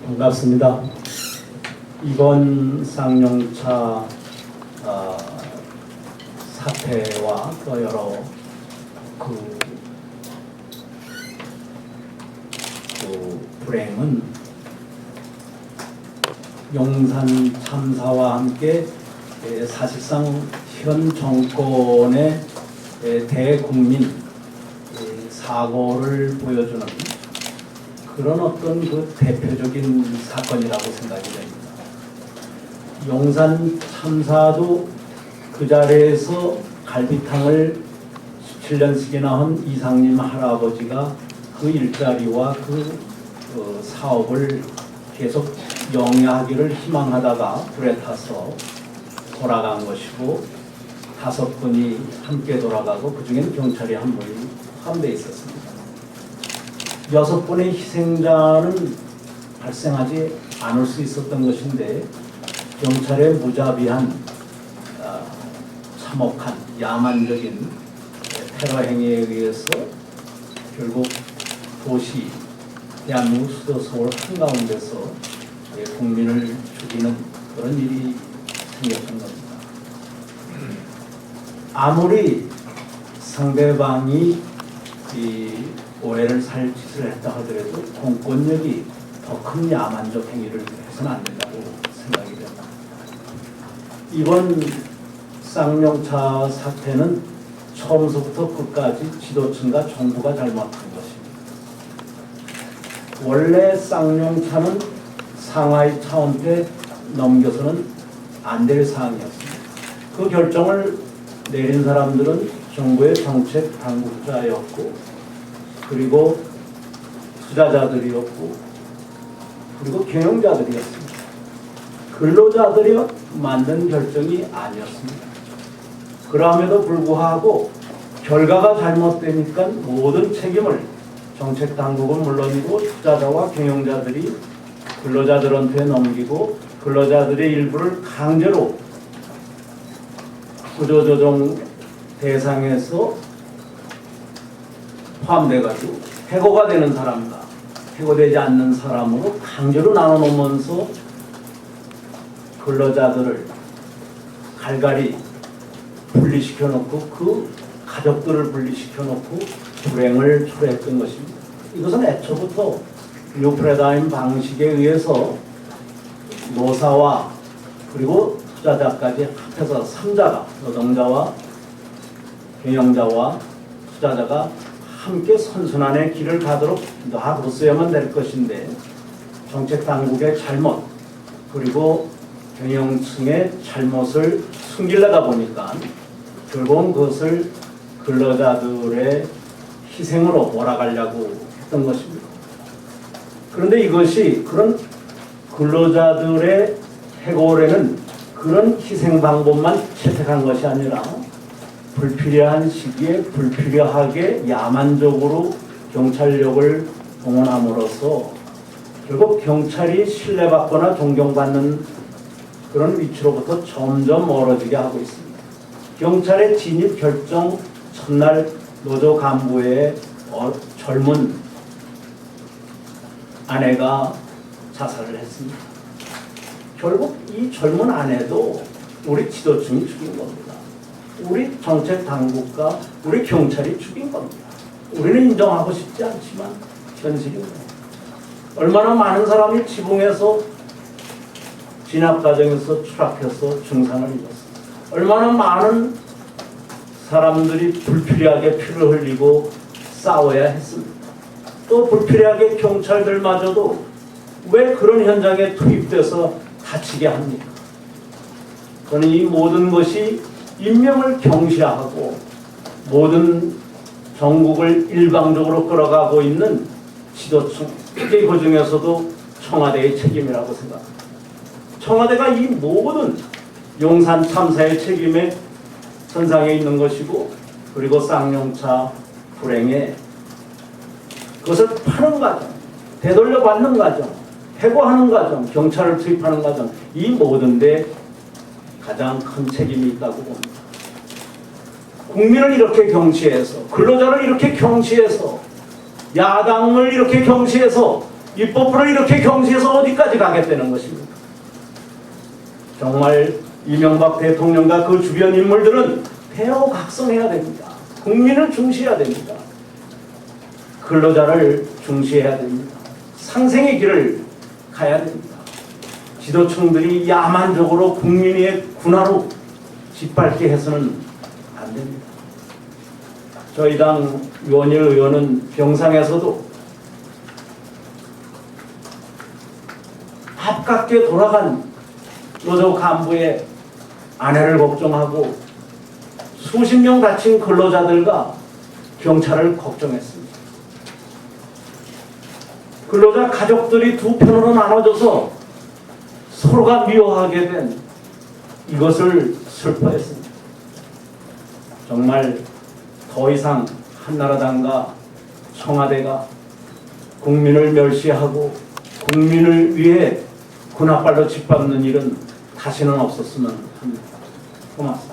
반갑습니다. 이번 쌍용차 사태와 또 여러 불행은 용산 참사와 함께 사실상 현 정권의 대국민 사고를 보여주는 그런 어떤 그 대표적인 사건이라고 생각이 됩니다. 용산 참사도 그 자리에서 갈비탕을 17년씩이나 한 이상님 할아버지가 그 일자리와 그 사업을 계속 영위하기를 희망하다가 불에 타서 돌아간 것이고 5분이 함께 돌아가고 그 중에는 경찰이 한 분이 포함되어 있었습니다. 6분의 희생자는 발생하지 않을 수 있었던 것인데 경찰의 무자비한 참혹한 야만적인 테러 행위에 의해서 결국 도시 대한민국 수도 서울 한가운데서 국민을 죽이는 그런 일이 생겼던 겁니다. 아무리 상대방이 이 오해를 살 짓을 했다 하더라도 공권력이 더 큰 야만적 행위를 해서는 안 된다고 생각이 됩니다. 이번 쌍용차 사태는 처음부터 끝까지 지도층과 정부가 잘못한 것입니다. 원래 쌍용차는 상하이 차원대 넘겨서는 안 될 사항이었습니다. 그 결정을 내린 사람들은 정부의 정책 당국자였고 그리고 투자자들이었고 그리고 경영자들이었습니다. 근로자들이 만든 결정이 아니었습니다. 그럼에도 불구하고 결과가 잘못되니까 모든 책임을 정책 당국은 물론이고 투자자와 경영자들이 근로자들한테 넘기고 근로자들의 일부를 강제로 구조조정 대상에서 포함돼가지고 해고가 되는 사람과 해고되지 않는 사람으로 강제로 나눠놓으면서 근로자들을 갈갈이 분리시켜놓고 그 가족들을 분리시켜놓고 불행을 초래했던 것입니다. 이것은 애초부터 뉴 패러다임 방식에 의해서 노사와 그리고 투자자까지 합해서 3자가 노동자와 경영자와 투자자가 함께 선순환의 길을 가도록 놔뒀어야만 될 것인데 정책 당국의 잘못 그리고 경영층의 잘못을 숨기려다 보니까 결국은 그것을 근로자들의 희생으로 몰아가려고 했던 것입니다. 그런데 이것이 그런 근로자들의 해고에는 그런 희생 방법만 채택한 것이 아니라 불필요한 시기에 불필요하게 야만적으로 경찰력을 동원함으로써 결국 경찰이 신뢰받거나 존경받는 그런 위치로부터 점점 멀어지게 하고 있습니다. 경찰의 진입 결정 첫날 노조 간부의 젊은 아내가 자살을 했습니다. 결국 이 젊은 아내도 우리 지도층이 죽인 겁니다. 우리 정책 당국과 우리 경찰이 죽인 겁니다. 우리는 인정하고 싶지 않지만 현실입니다. 얼마나 많은 사람이 지붕에서 진압 과정에서 추락해서 중상을 입었습니다. 얼마나 많은 사람들이 불필요하게 피를 흘리고 싸워야 했습니다. 또 불필요하게 경찰들마저도 왜 그런 현장에 투입돼서 다치게 합니까? 저는 이 모든 것이 인명을 경시하고 모든 전국을 일방적으로 끌어가고 있는 지도층, 특히 그 중에서도 청와대의 책임이라고 생각합니다. 청와대가 이 모든 용산 참사의 책임에 선상에 있는 것이고 그리고 쌍용차 불행에 그것을 파는 과정, 되돌려 받는 과정, 해고하는 과정, 경찰을 투입하는 과정 이 모든 데 가장 큰 책임이 있다고 봅니다. 국민을 이렇게 경시해서 근로자를 이렇게 경시해서 야당을 이렇게 경시해서 입법부를 이렇게 경시해서 어디까지 가겠다는 것입니까? 정말 이명박 대통령과 그 주변 인물들은 대우각성해야 됩니다. 국민을 중시해야 됩니다. 근로자를 중시해야 됩니다. 상생의 길을 가야 됩니다. 지도층들이 야만적으로 국민의 군화로 짓밟게 해서는 안 됩니다. 저희 당 유원일 의원은 병상에서도 가깝게 돌아간 노조 간부의 아내를 걱정하고 수십 명 다친 근로자들과 경찰을 걱정했습니다. 근로자 가족들이 두 편으로 나눠져서 서로가 미워하게 된 이것을 슬퍼했습니다. 정말 더 이상 한나라당과 청와대가 국민을 멸시하고 국민을 위해 군홧발로 짓밟는 일은 다시는 없었으면 합니다. 고맙습니다.